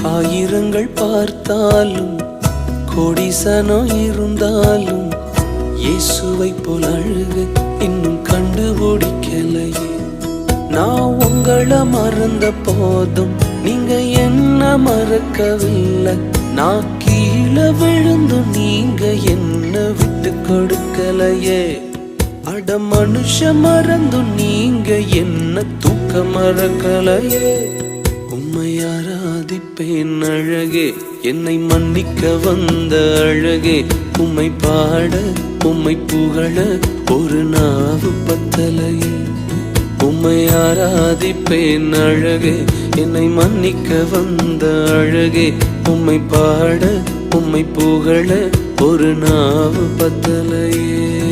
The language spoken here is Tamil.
ஆயிரங்கள் பார்த்தாலும் கோடிசனம் இருந்தாலும் இயேசுவை போல் அழுக இன்னும் கண்டுபிடிக்கலையே. நான் உங்களை மறந்த போதும் நீங்க என்ன மறக்கவில்லை. நான் கீழே விழுந்தும் நீங்க என்ன விட்டு கொடுக்கலையே. அட மனுஷ மறந்தும் நீங்க என்ன தூக்க மறக்கலையே. உம்மை ஆராதிப்பேன் அழகே, என்னை மன்னிக்க வந்த அழகே. உம்மை பாட உம்மை புகழ ஒரு நாவு பத்தலையே. உம்மை ஆராதிப்பேன் அழகே, என்னை மன்னிக்க வந்த அழகே. உம்மை பாட உம்மை புகழ ஒரு நாவு பத்தலையே.